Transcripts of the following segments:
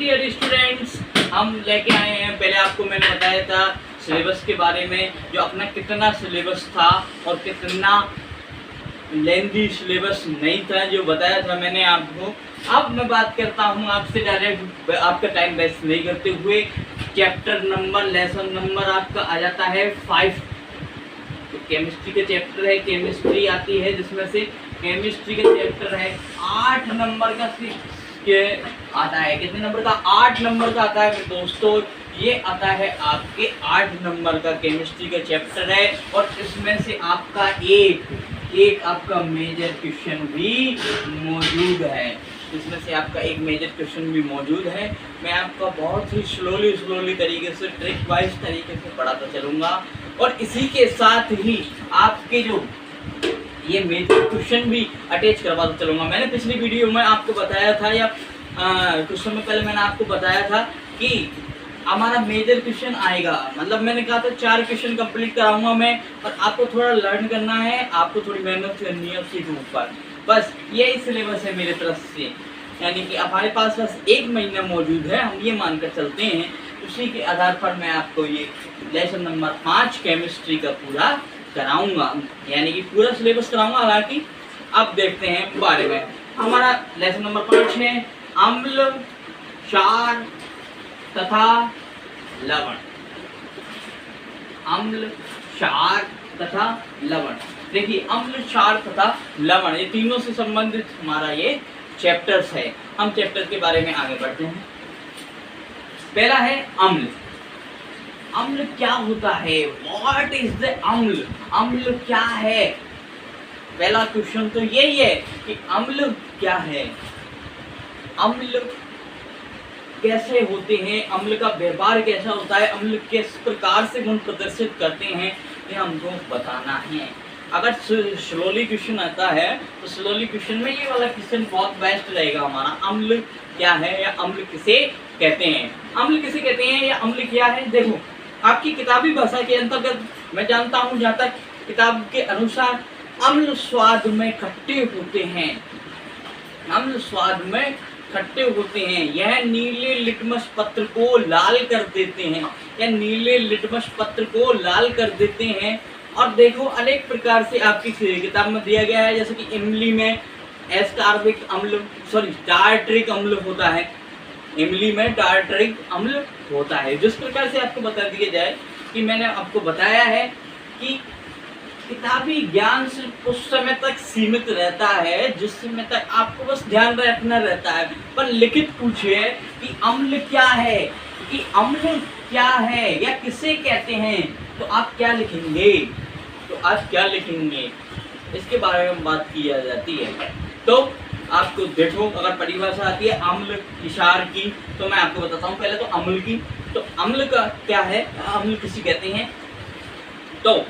Dear students, हम लेके आए हैं, पहले आपको मैंने बताया था सिलेबस के बारे में, जो अपना कितना सिलेबस था और कितना लेंथी सिलेबस नहीं था, जो बताया था मैंने आपको। अब मैं बात करता हूँ आपसे डायरेक्ट, आपका टाइम वेस्ट नहीं करते हुए। चैप्टर नंबर, लेसन नंबर आपका आ जाता है 5। तो केमिस्ट्री का चैप्टर है, केमिस्ट्री आती है, जिसमें से केमिस्ट्री का चैप्टर है 8 नंबर का के आता है। कितने नंबर का? 8 नंबर का आता है मेरे दोस्तों। ये आता है आपके 8 नंबर का केमिस्ट्री का चैप्टर है, और इसमें से आपका एक आपका मेजर क्वेश्चन भी मौजूद है। इसमें से आपका एक मेजर क्वेश्चन भी मौजूद है। मैं आपका बहुत ही स्लोली तरीके से, ट्रिक वाइज तरीके से पढ़ाता चलूँगा, और इसी के साथ ही आपके जो ये मेजर क्वेश्चन भी अटैच करवाता चलूँगा। मैंने पिछली वीडियो में आपको बताया था, या कुछ समय पहले मैंने आपको बताया था कि हमारा मेजर क्वेश्चन आएगा, मतलब मैंने कहा था 4 क्वेश्चन कंप्लीट कराऊंगा मैं, और आपको थोड़ा लर्न करना है, आपको थोड़ी मेहनत करनी है उसके ऊपर। बस यही सिलेबस है मेरे तरफ से, यानी कि हमारे पास बस 1 महीना मौजूद है, हम ये मानकर चलते हैं। उसी के आधार पर मैं आपको ये लेसन नंबर 5 केमिस्ट्री का पूरा कराऊंगा, यानी कि पूरा सिलेबस कराऊंगा। हालांकि अब देखते हैं बारे में। हमारा लेसन नंबर 5 है अम्ल, क्षार तथा लवण। अम्ल, क्षार तथा लवण। देखिए, अम्ल, क्षार तथा लवण, ये तीनों से संबंधित हमारा ये चैप्टर्स है। हम चैप्टर के बारे में आगे बढ़ते हैं। पहला है अम्ल। अम्ल क्या होता है? व्हाट इज द अम्ल? अम्ल क्या है? पहला क्वेश्चन तो यही है कि अम्ल क्या है, अम्ल कैसे होते हैं, अम्ल का व्यवहार कैसा होता है, अम्ल किस प्रकार से गुण प्रदर्शित करते हैं, ये हमको बताना है। अगर स्लोली क्वेश्चन आता है तो स्लोली क्वेश्चन में ये वाला क्वेश्चन बहुत बेस्ट रहेगा हमारा। अम्ल क्या है, या अम्ल किसे कहते हैं? अम्ल किसे कहते हैं या अम्ल क्या है? देखो, आपकी किताबी भाषा के अंतर्गत मैं जानता हूँ, जहाँ तक किताब के अनुसार, अम्ल स्वाद में खट्टे होते हैं। अम्ल स्वाद में खट्टे होते हैं। यह नीले लिटमस पत्र को लाल कर देते हैं, या नीले लिटमस पत्र को लाल कर देते हैं। और देखो, अनेक प्रकार से आपकी किताब में दिया गया है, जैसे कि इमली में एस्टार्बिक अम्ल, सॉरी टार्टरिक अम्ल होता है, इमली में टार्टरिक अम्ल होता है। जिस प्रकार से आपको बता दिया जाए कि मैंने आपको बताया है कि किताबी ज्ञान सिर्फ उस समय तक सीमित रहता है जिस समय तक आपको बस ध्यान रखना रहता है, पर लिखित पूछे कि अम्ल क्या है, कि अम्ल क्या है या किसे कहते हैं, तो आप क्या लिखेंगे? इसके बारे में बात की जाती है। तो आपको देखो, अगर परिभाषा आती है अम्ल, क्षार की, तो मैं आपको बताता हूँ पहले तो अम्ल की। तो अम्ल का क्या है, अम्ल किसे कहते हैं? तो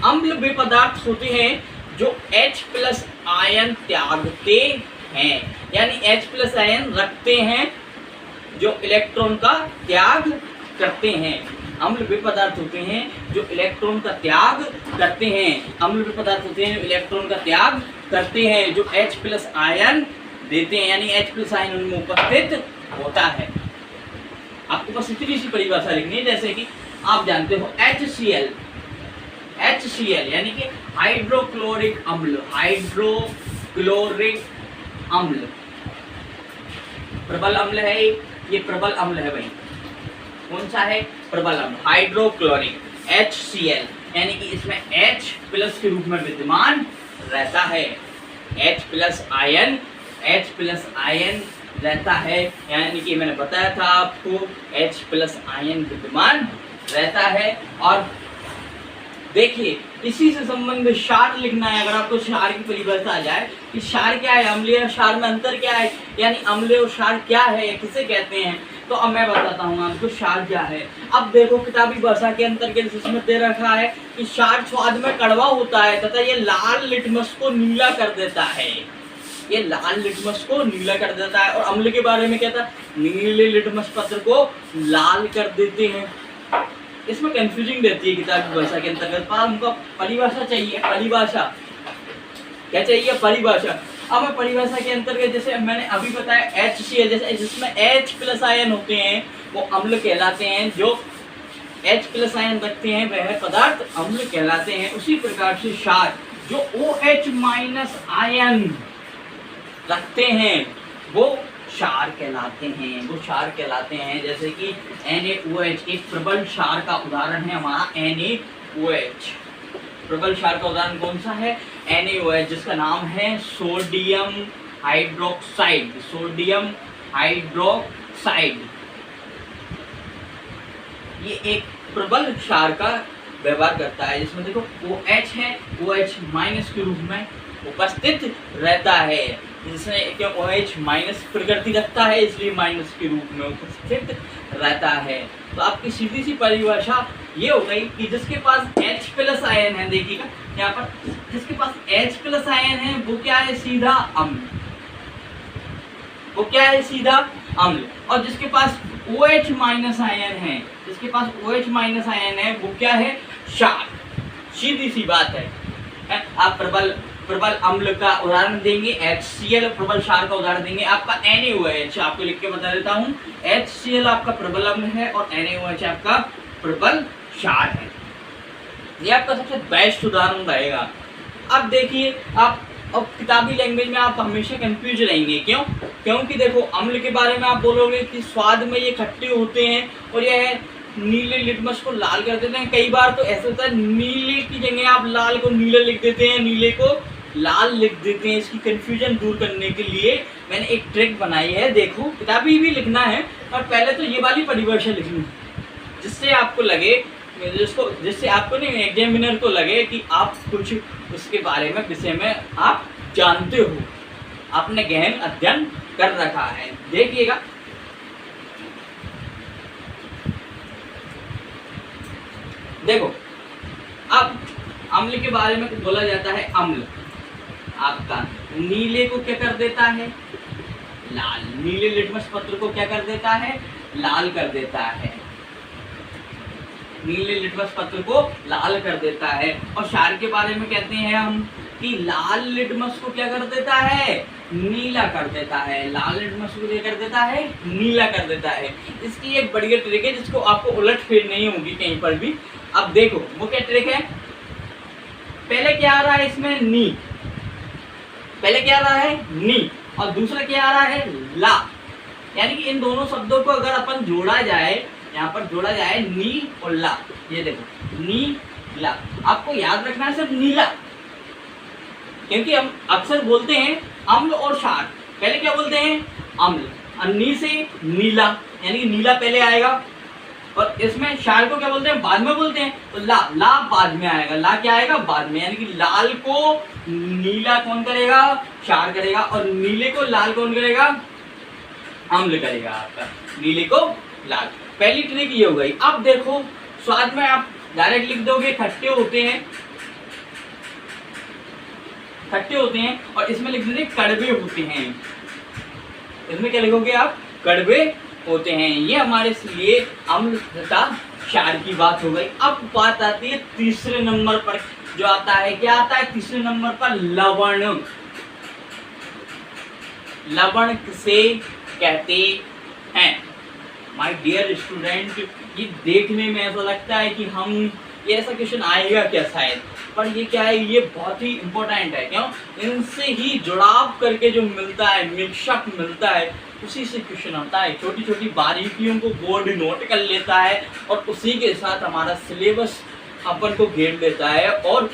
अम्ल वे पदार्थ होते हैं जो H+ आयन त्यागते हैं, यानी H+ आयन रखते हैं, जो इलेक्ट्रॉन का त्याग करते हैं। अम्ल वे पदार्थ होते हैं जो इलेक्ट्रॉन का त्याग करते हैं। अम्ल वे पदार्थ होते हैं जो इलेक्ट्रॉन का त्याग करते हैं, जो H+ आयन देते हैं, यानी H+ आयन उनमें उपस्थित होता है। आपको बस इतनी सी परिभाषा लिखनी है, जैसे कि आप जानते हो HCl यानी कि हाइड्रोक्लोरिक अम्ल। हाइड्रोक्लोरिक अम्ल प्रबल अम्ल है, ये प्रबल अम्ल है भाई। कौन सा है? प्रबल अम्ल, हाइड्रोक्लोरिक, HCl, यानी कि इसमें H+ के रूप में विद्यमान रहता है। H+ आयन रहता है, यानी कि मैंने बताया था आपको H+ आयन विद्यमान रहता है। और देखिए, इसी से संबंधित क्षार लिखना है। अगर आपको क्षार की परिभाषा आ जाए कि क्षार क्या है, अम्लीय और क्षार में अंतर क्या है, यानी अम्लीय और क्षार क्या है, किसे कहते हैं, तो अब मैं बताता हूँ आपको क्षार क्या है। अब देखो, किताबी भाषा के अंतर्गत इसमें दे रखा है कि क्षार स्वाद में कड़वा होता है तथा ये लाल लिटमस को नीला कर देता है। ये लाल लिटमस को नीला कर देता है। और अम्ल के बारे में क्या था? नीले लिटमस पत्र को लाल कर देते हैं। इसमें कंफ्यूजिंग रहती है किताब की भाषा के अंतर्गत, पर हमको परिभाषा चाहिए। परिभाषा क्या चाहिए? परिभाषा। अब मैं परिभाषा के अंतर्गत जैसे मैंने अभी बताया HCl जैसे जिसमें H प्लस आयन होते हैं वो अम्ल कहलाते हैं, जो H प्लस आयन रखते हैं वह पदार्थ अम्ल कहलाते हैं। उसी प्रकार से क्षार जो OH माइनस आयन रखते हैं वो क्षार कहलाते हैं, वो क्षार कहलाते हैं। जैसे कि NaOH एक प्रबल क्षार का उदाहरण है हमारा NaOH। प्रबल क्षार का उदाहरण कौन सा है? NaOH, जिसका नाम है सोडियम हाइड्रोक्साइड। सोडियम हाइड्रोक्साइड ये एक प्रबल क्षार का व्यवहार करता है, जिसमें देखो OH है, OH माइनस के रूप में उपस्थित रहता है। जिसमें क्यों OH माइनस प्रकृति रखता है इसलिए माइनस के रूप में उपस्थित रहता है। तो आपकी सीधी सी परिभाषा ये हो गई कि जिसके पास H प्लस आयन है, देखिएगा यहाँ पर जिसके पास H प्लस आयन है वो क्या है? सीधा अम्ल। वो क्या है? सीधा अम्ल। और जिसके पास OH माइनस आयन है, जिसके पास OH माइनस आयन है वो क्या है? क्षार। सीधी सी बात है। आप प्रबल अम्ल का उदाहरण देंगे HCl, प्रबल क्षार का उदाहरण देंगे आपका NaOH। आपको लिख के बता देता हूँ, HCl आपका प्रबल अम्ल है और NaOH आपका प्रबल क्षार है। ये आपका सबसे बेस्ट उदाहरण रहेगा। अब देखिए आप अब किताबी लैंग्वेज में आप हमेशा कंफ्यूज रहेंगे। क्यों? क्योंकि देखो अम्ल के बारे में आप बोलोगे कि स्वाद में ये खट्टे होते हैं और यह नीले लिटमस को लाल कर देते हैं। कई बार तो ऐसा होता है नीले की जगह आप लाल को नीला लिख देते हैं, नीले को लाल लिख देते हैं। इसकी कंफ्यूजन दूर करने के लिए मैंने एक ट्रिक बनाई है। देखो किताबी भी लिखना है और पहले तो ये वाली परिभाषा लिखनी है, जिससे आपको लगे जिससे आपको नहीं एग्जामिनर को लगे कि आप कुछ उसके बारे में विषय में आप जानते हो, आपने गहन अध्ययन कर रखा है। देखिएगा देखो अब अम्ल के बारे में बोला जाता है। अम्ल आपका नीले को क्या कर देता है? लाल। नीले लिटमस पत्र को क्या कर देता है? लाल कर देता है। नीले लिटमस पत्र को लाल कर देता है। और क्षार के बारे में कहते हैं हम कि लाल लिटमस को क्या कर देता है? नीला कर देता है। लाल लिटमस को क्या कर देता है? नीला कर देता है। इसकी एक बढ़िया ट्रिक है जिसको आपको उलट फेर नहीं होगी कहीं पर भी। अब देखो वो क्या ट्रिक है? पहले क्या आ रहा है इसमें? नी। पहले क्या आ रहा है? नी। और दूसरा क्या आ रहा है? ला। यानी कि इन दोनों शब्दों को अगर अपन जोड़ा जाए, यहाँ पर जोड़ा जाए नी और ला। ये देखो नी ला। आपको याद रखना है सिर्फ नीला, क्योंकि हम अक्सर बोलते हैं अम्ल और क्षार। पहले क्या बोलते हैं? अम्ल। और नी से नीला, यानी कि नीला पहले आएगा। और इसमें क्षार को क्या बोलते हैं? बाद में बोलते हैं। तो ला बाद में आएगा। ला क्या आएगा? बाद में। यानी कि लाल को नीला कौन करेगा? क्षार करेगा। और नीले को लाल कौन करेगा? अम्ल करेगा आपका। नीले को लाल। पहली ट्रिक ये हो गई। अब देखो स्वाद में आप डायरेक्ट लिख दोगे खट्टे होते हैं, खट्टे होते हैं। और इसमें लिख दोगे कड़वे होते हैं। इसमें क्या लिखोगे आप? कड़वे होते हैं। ये हमारे लिए अम्ल तथा क्षार की बात हो गई। अब बात आती है तीसरे नंबर पर, जो आता है क्या आता है तीसरे नंबर पर? लवण। लवण किसे कहते हैं? माय डियर स्टूडेंट, ये देखने में ऐसा लगता है कि हम ये ऐसा क्वेश्चन आएगा क्या शायद, पर ये क्या है? ये बहुत ही इम्पोर्टेंट है। क्यों? इनसे ही जुड़ाव करके जो मिलता है, मिक्सअप मिलता है, उसी से क्वेश्चन आता है। छोटी छोटी बारीकियों को बोर्ड नोट कर लेता है और उसी के साथ हमारा सिलेबस अपन को घेर लेता है और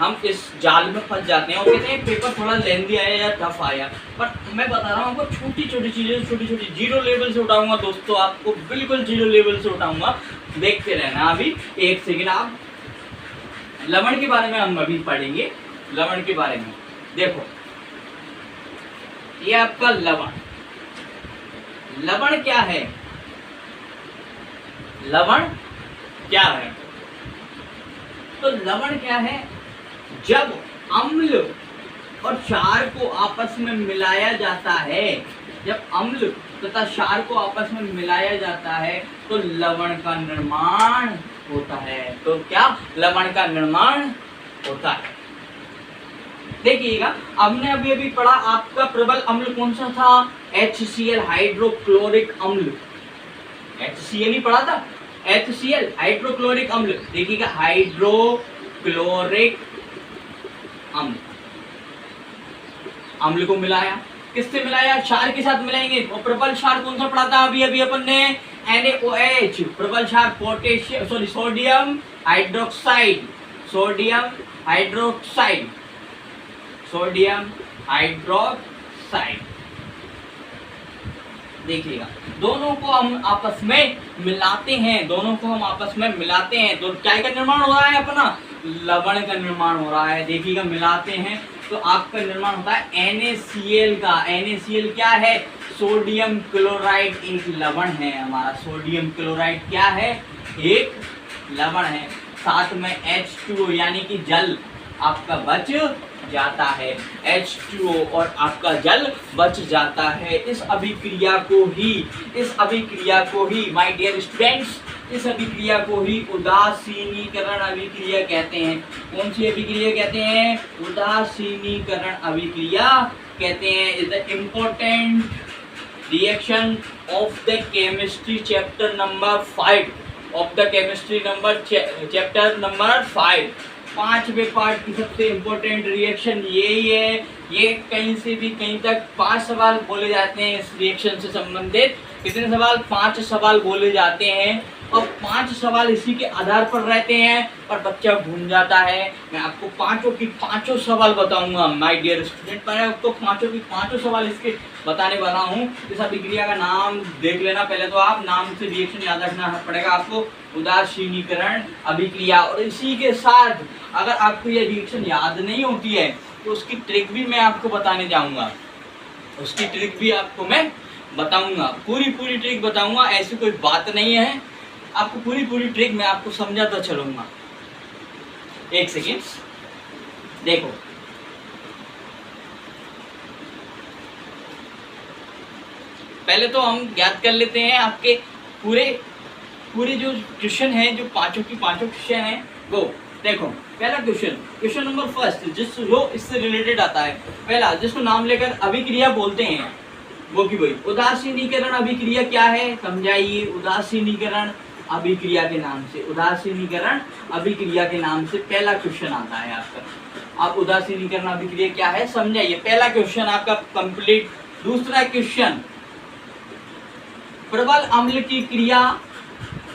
हम इस जाल में फंस जाते हैं और कहते हैं पेपर थोड़ा लेंदी आया या टफ आया। पर मैं बता रहा हूँ आपको छोटी छोटी चीज़ें, छोटी छोटी जीरो लेवल से उठाऊंगा दोस्तों, आपको बिल्कुल जीरो लेवल से उठाऊंगा। देखते रहना। अभी एक सेकेंड, आप लवण के बारे में हम अभी पढ़ेंगे। लवण के बारे में देखो, ये आपका लवण। लवण क्या है? लवण क्या है? तो लवण क्या है? जब अम्ल और क्षार को आपस में मिलाया जाता है, जब अम्ल तथा क्षार को आपस में मिलाया जाता है तो लवण का निर्माण होता है। तो क्या? लवण का निर्माण होता है। देखिएगा, हमने अभी अभी पढ़ा आपका प्रबल अम्ल कौन सा था, HCl हाइड्रोक्लोरिक अम्ल, HCl ही पढ़ा था, HCl हाइड्रोक्लोरिक अम्ल। देखिएगा हाइड्रोक्लोरिक अम्ल, अम्ल को मिलाया, किससे मिलाया, क्षार के साथ मिलाएंगे। और प्रबल क्षार कौन सा पढ़ा था अभी अभी अपन ने, NaOH, प्रबल क्षार potassium sorry sodium hydroxide, sodium hydroxide, sodium hydroxide. देखिएगा, दोनों को हम आपस में मिलाते हैं, दोनों को हम आपस में मिलाते हैं तो क्या का निर्माण हो रहा है, अपना लवण का निर्माण हो रहा है। देखिएगा, मिलाते हैं तो आपका निर्माण होता है NaCl का। NaCl क्या है, सोडियम क्लोराइड, एक लवण है हमारा। सोडियम क्लोराइड क्या है, एक लवण है। साथ में H2O यानी कि जल आपका बच जाता है, H2O और आपका जल बच जाता है। इस अभिक्रिया को ही माय डियर स्टूडेंट्स, इस अभिक्रिया को ही उदासीनीकरण अभिक्रिया कहते हैं। कौन सी अभिक्रिया कहते हैं, उदासीनीकरण अभिक्रिया कहते हैं। Is the important reaction of the chemistry chapter number 5, of the chemistry number chapter number 5। 5वें पार्ट की सबसे इम्पोर्टेंट रिएक्शन यही है। ये कहीं से भी कहीं तक 5 सवाल बोले जाते हैं इस रिएक्शन से संबंधित। कितने सवाल, 5 सवाल बोले जाते हैं और 5 सवाल इसी के आधार पर रहते हैं, पर बच्चा भूल जाता है। मैं आपको पांचों की पांचों सवाल बताऊंगा माय डियर स्टूडेंट, मैं आपको पांचों की पांचों सवाल इसके बताने वाला हूँ। इस अभिक्रिया का नाम देख लेना पहले तो आप, नाम से रिएक्शन याद रखना पड़ेगा आपको, उदासीनीकरण अभिक्रिया। और इसी के साथ अगर आपको ये रिएक्शन याद नहीं होती है तो उसकी ट्रिक भी मैं आपको बताने जाऊंगा, उसकी ट्रिक भी आपको मैं बताऊंगा, पूरी ट्रिक बताऊंगा। ऐसी कोई बात नहीं है, आपको पूरी ट्रिक मैं आपको समझाता चलूंगा। एक सेकेंड, देखो पहले तो हम याद कर लेते हैं आपके पूरे जो क्वेश्चन है, जो पांचों की पांचों क्वेश्चन है वो देखो। पहला क्वेश्चन नंबर फर्स्ट, जो इससे रिलेटेड आता है, पहला जिसको नाम लेकर अभिक्रिया बोलते हैं वो की वही उदासीनीकरण अभिक्रिया क्या है, समझाइए। उदासीनीकरण अभिक्रिया के नाम से, उदासीनीकरण अभिक्रिया के नाम से पहला क्वेश्चन आता है आपका। आप उदासीनीकरण अभिक्रिया क्या है समझाइए, पहला क्वेश्चन आपका कंप्लीट। दूसरा क्वेश्चन, प्रबल अम्ल की क्रिया,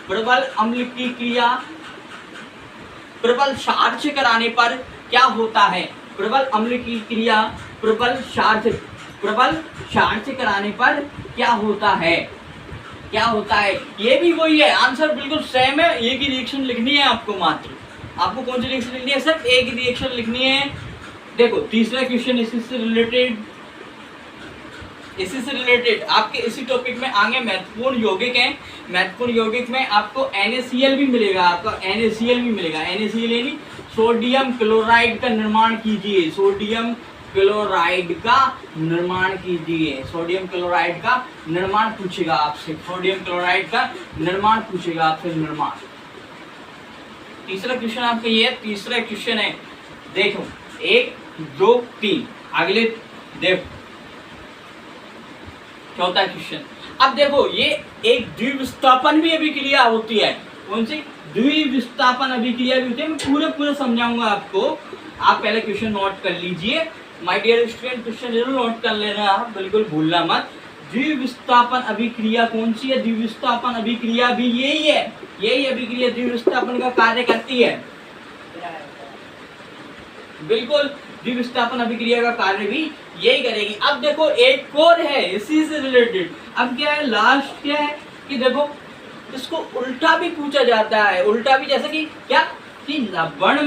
प्रबल अम्ल की क्रिया प्रबल क्षार से कराने पर क्या होता है। प्रबल अम्ल की क्रिया प्रबल क्षार से कराने पर क्या होता है, क्या होता है। ये भी वही है, आंसर बिल्कुल सेम है। एक ही रिएक्शन लिखनी है आपको, मात्र आपको कौन सी रिएक्शन लिखनी है, सिर्फ एक ही रिएक्शन लिखनी है। देखो तीसरा क्वेश्चन इसी से रिलेटेड आपके इसी टॉपिक में आगे महत्वपूर्ण यौगिक हैं। महत्वपूर्ण यौगिक में आपको NaCl भी मिलेगा, आपका NaCl भी मिलेगा। NaCl यानी सोडियम क्लोराइड का निर्माण कीजिए, सोडियम क्लोराइड का निर्माण कीजिए। सोडियम क्लोराइड का निर्माण पूछेगा आपसे, सोडियम क्लोराइड का निर्माण पूछेगा आपसे, निर्माण। तीसरा क्वेश्चन आपका ये तीसरा क्वेश्चन है, देखो 1 2 3 अगले देखो चौथा क्वेश्चन। अब देखो ये एक द्विविस्थापन भी अभिक्रिया होती है। कौन सी, द्विविस्थापन अभिक्रिया भी होती है। मैं पूरे समझाऊंगा आपको, आप पहले क्वेश्चन नोट कर लीजिए माय डियर स्टूडेंट, क्वेश्चन जरूर नोट कर लेना आप, बिल्कुल भूलना मत। द्विविस्थापन अभिक्रिया कौन सी है, द्विविस्थापन अभिक्रिया भी यही है, यही अभिक्रिया द्विविस्थापन का कार्य करती है, बिल्कुल द्विविस्थापन अभिक्रिया का कार्य भी यही करेगी। अब देखो एक और है इसी से रिलेटेड। अब क्या है, लास्ट क्या है कि देखो इसको उल्टा भी पूछा जाता है, उल्टा भी, जैसे कि क्या कि लवण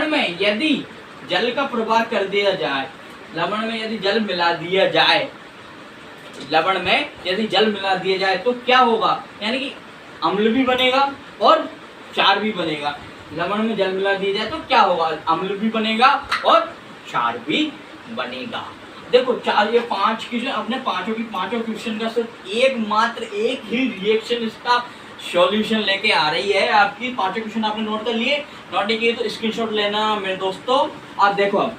में यदि जल का प्रवाह कर दिया जाए, लवण में यदि जल मिला दिया जाए, लवण में यदि जल मिला दिया जाए तो क्या होगा, यानी कि अम्ल भी बनेगा और क्षार भी बनेगा। लवण में जल मिला दिया जाए तो क्या होगा, अम्ल भी बनेगा और क्षार भी बनेगा। देखो चार, ये 5 क्वेश्चन अपने पांचों की पांचों क्वेश्चन का सिर्फ एक ही रिएक्शन इसका सॉल्यूशन लेके आ रही है आपकी। पांचों क्वेश्चन आपने नोट कर लिए, नोट किए तो स्क्रीनशॉट लेना मेरे दोस्तों। आप देखो, अब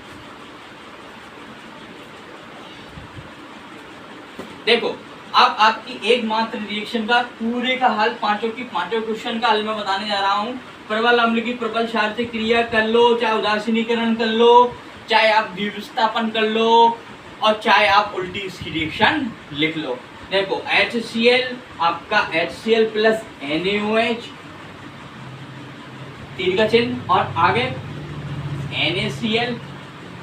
देखो अब आपकी एकमात्र रिएक्शन का पूरे का हल, पांचों क्वेश्चन का हल मैं बताने जा रहा हूँ। प्रबल अम्ल की प्रबल क्षार से क्रिया कर लो, चाहे उदासीनीकरण कर लो, चाहे आप द्विविस्थापन कर लो, और चाहे आप उल्टी इसकी रिएक्शन लिख लो। देखो HCl आपका HCl प्लस NaOH, तीर का चिन्ह, और आगे NaCl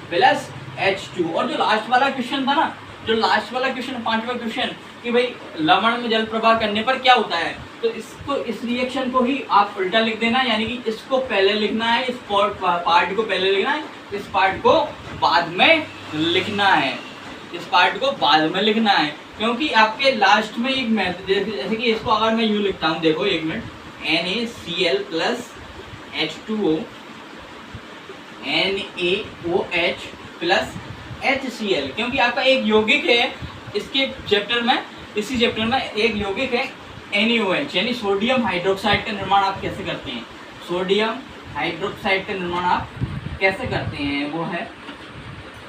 प्लस H2। और जो लास्ट वाला क्वेश्चन था ना, जो लास्ट वाला क्वेश्चन, पांचवा क्वेश्चन, कि भाई लवण में जल प्रवाह करने पर क्या होता है, तो इसको, इस रिएक्शन को ही आप उल्टा लिख देना, यानी कि इसको पहले लिखना है, इस पार्ट को पहले लिखना है, इस पार्ट को बाद में लिखना है, इस पार्ट को बाद में लिखना है। क्योंकि आपके लास्ट में एक मेथड, जैसे कि इसको अगर मैं यूँ लिखता हूँ, देखो एक minute, NaCl plus H2O NaOH plus HCl, क्योंकि आपका एक यौगिक है इसके चैप्टर में, इसी चैप्टर में एक यौगिक है NaOH, यानी सोडियम हाइड्रोक्साइड का निर्माण आप कैसे करते हैं, सोडियम हाइड्रोक्साइड का निर्माण आप कैसे करते हैं वो है,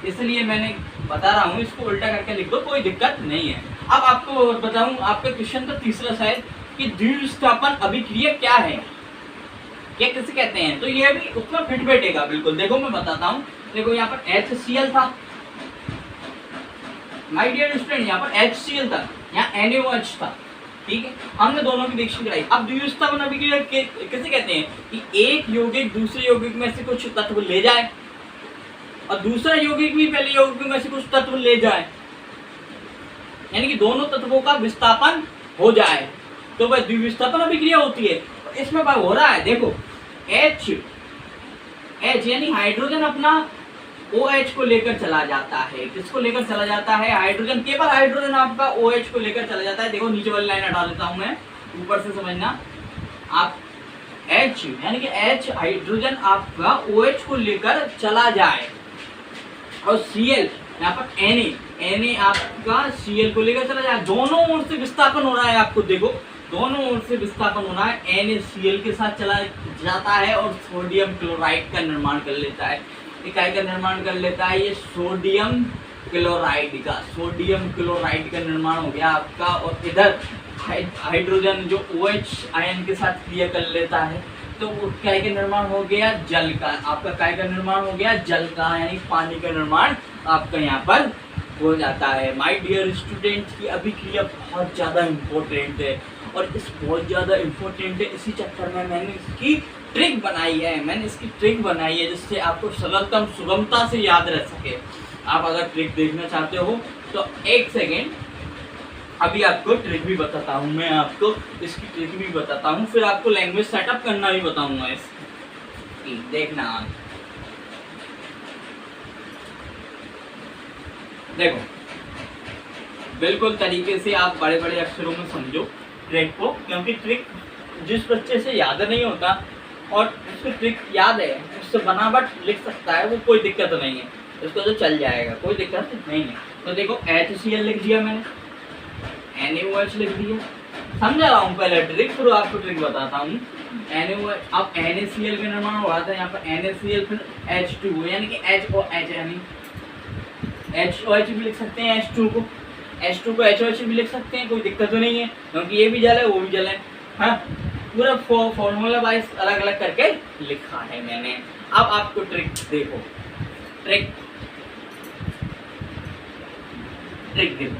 इसलिए मैंने बता रहा हूँ, इसको उल्टा करके लिख दो, कोई दिक्कत नहीं है। अब आपको बताऊं, आपके क्वेश्चन का तीसरा शायद कि द्विविस्थापन अभिक्रिया क्या है, क्या किसे कहते हैं, तो ये भी उसमें फिट बैठेगा बिल्कुल। देखो मैं बताता हूँ, देखो यहाँ पर HCl था, माय डियर स्टूडेंट, यहाँ पर HCl था, यहाँ NaOH था, ठीक है, हमने दोनों की रिएक्शन कराई। अब द्विविस्थापन अभिक्रिया किसे कहते हैं कि एक यौगिक दूसरे यौगिक में से कुछ तत्व ले जाए और दूसरा यौगिक भी पहले यौगिक में से कुछ तत्व ले जाए, यानी कि दोनों तत्वों का विस्थापन हो जाए, तो वह द्विविस्थापन अभिक्रिया होती है। इसमें क्या हो रहा है, देखो H यानी हाइड्रोजन अपना OH को लेकर चला जाता है, किसको लेकर चला जाता है, हाइड्रोजन, केवल हाइड्रोजन आपका OH को लेकर चला जाता है। देखो नीचे वाली लाइन हटा देता हूं मैं, ऊपर से समझना आप, H यानी कि H हाइड्रोजन आपका OH को लेकर चला जाए, और Cl यहाँ पर Na आपका Cl को लेकर चला जाए, दोनों ओर से विस्थापन हो रहा है, आपको देखो दोनों ओर से विस्थापन हो रहा है, NaCl के साथ चला जाता है और सोडियम क्लोराइड का निर्माण कर लेता है। इकाई का निर्माण कर लेता है, ये सोडियम क्लोराइड का निर्माण हो गया आपका, और इधर हाइड्रोजन जो OH आयन के साथ क्रिया कर लेता है, तो काय का निर्माण हो गया जल का, आपका काय का निर्माण हो गया जल का, यानी पानी का निर्माण आपका यहाँ पर हो जाता है। माय डियर स्टूडेंट्स, की अभिक्रिया बहुत ज़्यादा इम्पोर्टेंट है, और इस बहुत ज़्यादा इम्पोर्टेंट है, इसी चक्कर में मैंने इसकी ट्रिक बनाई है, जिससे आपको सरलतम सुगमता से याद रह सके। आप अगर ट्रिक देखना चाहते हो तो एक सेकेंड, अभी आपको ट्रिक भी बताता हूँ, मैं आपको इसकी ट्रिक भी बताता हूँ, फिर आपको लैंग्वेज सेटअप करना भी बताऊंगा इसकी, देखना आप। देखो बिल्कुल तरीके से आप बड़े बड़े अक्षरों में समझो ट्रिक को, क्योंकि ट्रिक जिस बच्चे से याद नहीं होता और उसको ट्रिक याद है, उससे बनावट लिख सकता है, वो कोई दिक्कत नहीं है, उसको तो चल जाएगा, कोई दिक्कत नहीं है। तो देखो HCl लिख दिया मैंने, NaOH लिख दिया, समझा रहा हूँ पहले ट्रिक, फिर आपको ट्रिक बताता हूँ। NaOH, अब NaCl का निर्माण हो रहा था, यहाँ पर NaCl फिर H2O, यानी कि HOH, यानी HOH भी लिख सकते हैं, H2 को HOH भी लिख सकते हैं, कोई दिक्कत तो नहीं है, क्योंकि ये भी जल है वो भी जल है, हाँ, पूरा फॉर्मूला वाइज अलग अलग करके लिखा है मैंने। अब आपको ट्रिक देखो, ट्रिक देखो,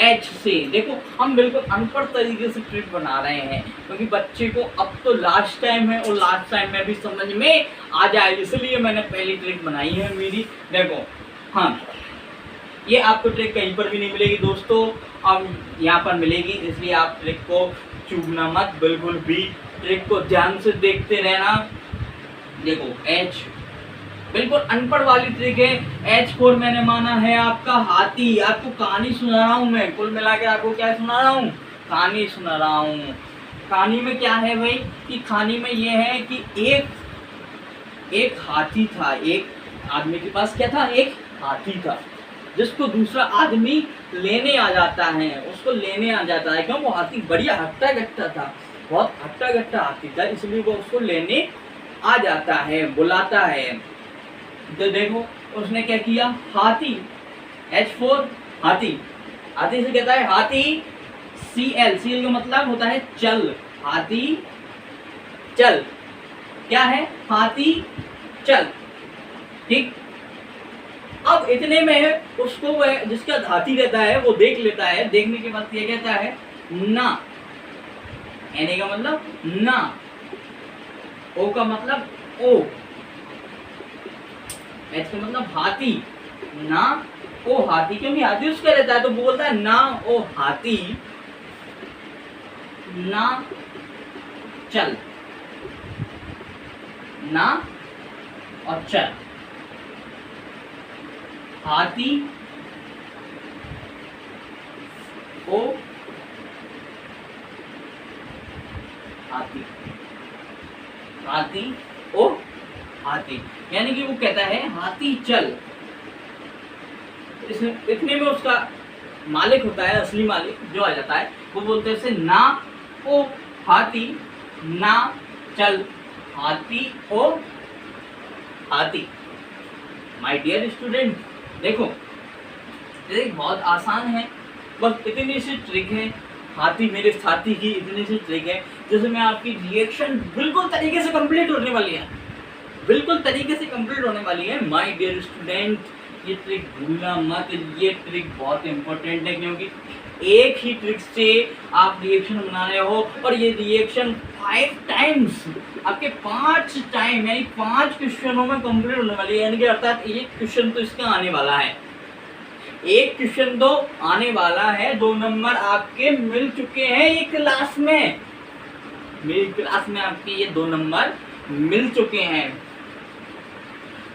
H से देखो, हम बिल्कुल अनपढ़ तरीके से ट्रिक बना रहे हैं, क्योंकि बच्चे को अब तो लास्ट टाइम है और लास्ट टाइम में भी समझ में आ जाए, इसलिए मैंने पहली ट्रिक बनाई है मेरी। देखो हाँ, ये आपको ट्रिक कहीं पर भी नहीं मिलेगी दोस्तों, अब यहाँ पर मिलेगी, इसलिए आप ट्रिक को चूकना मत, बिल्कुल भी ट्रिक को ध्यान से देखते रहना। देखो H बिल्कुल अनपढ़ वाली ट्रिक है। H4 मैंने माना है आपका हाथी, आपको कहानी सुना रहा हूँ मैं, कुल मिला के आपको क्या सुना रहा हूँ, कहानी सुना रहा हूँ। कहानी में क्या है भाई, कि कहानी में ये है कि एक हाथी था, एक आदमी के पास क्या था, एक हाथी था, जिसको दूसरा आदमी लेने आ जाता है, उसको लेने आ जाता है, क्यों, वो हाथी बढ़िया हट्टा कट्टा था। बहुत हट्टा कट्टा हाथी था, इसलिए वो उसको लेने आ जाता है, बुलाता है। तो देखो उसने क्या किया, हाथी H4 हाथी, हाथी से कहता है हाथी CL, CL का मतलब होता है चल, हाथी चल, क्या है, हाथी चल, ठीक। अब इतने में उसको वह जिसका हाथी रहता है वो देख लेता है, देखने के बाद क्या कहता है, ना, एने का मतलब ना, ओ का मतलब ओ, एच का मतलब हाथी, ना ओ हाथी, क्योंकि हाथी उसका रहता है तो बोलता है ना ओ हाथी, ना चल, ना और चल, हाथी ओ हाथी, हाथी ओ हाथी, यानी कि वो कहता है हाथी चल। इतने में उसका मालिक होता है, असली मालिक जो आ जाता है, वो बोलते हैं ना ओ हाथी, ना चल, हाथी ओ हाथी। माय डियर स्टूडेंट, देखो ट्रिक बहुत आसान है, बस इतनी सी ट्रिक है, हाथी मेरे साथी की इतनी सी ट्रिक है, जिसमें आपकी रिएक्शन बिल्कुल तरीके से कंप्लीट होने वाली है, बिल्कुल तरीके से कंप्लीट होने वाली है। माय डियर स्टूडेंट, ये ट्रिक भूलना मत, ये ट्रिक बहुत इंपॉर्टेंट है, क्योंकि एक ही ट्रिक से आप रिएक्शन बना रहे हो, और ये रिएक्शन 5 टाइम्स, आपके 5 टाइम यानी 5 क्वेश्चनों में कंप्लीट होने वाली है, यानी कि अर्थात एक क्वेश्चन तो इसका आने वाला है, एक क्वेश्चन तो आने वाला है, 2 नंबर आपके मिल चुके हैं ये क्लास में, मेरी क्लास में आपके ये 2 नंबर मिल चुके हैं।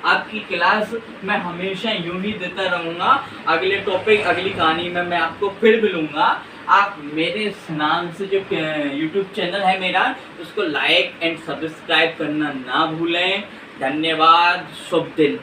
आपकी क्लास मैं हमेशा यूं ही देता रहूंगा, अगले टॉपिक अगली कहानी में मैं आपको फिर मिलूंगा। आप मेरे नाम से जो यूट्यूब चैनल है मेरा, उसको लाइक एंड सब्सक्राइब करना ना भूलें। धन्यवाद, शुभ दिन।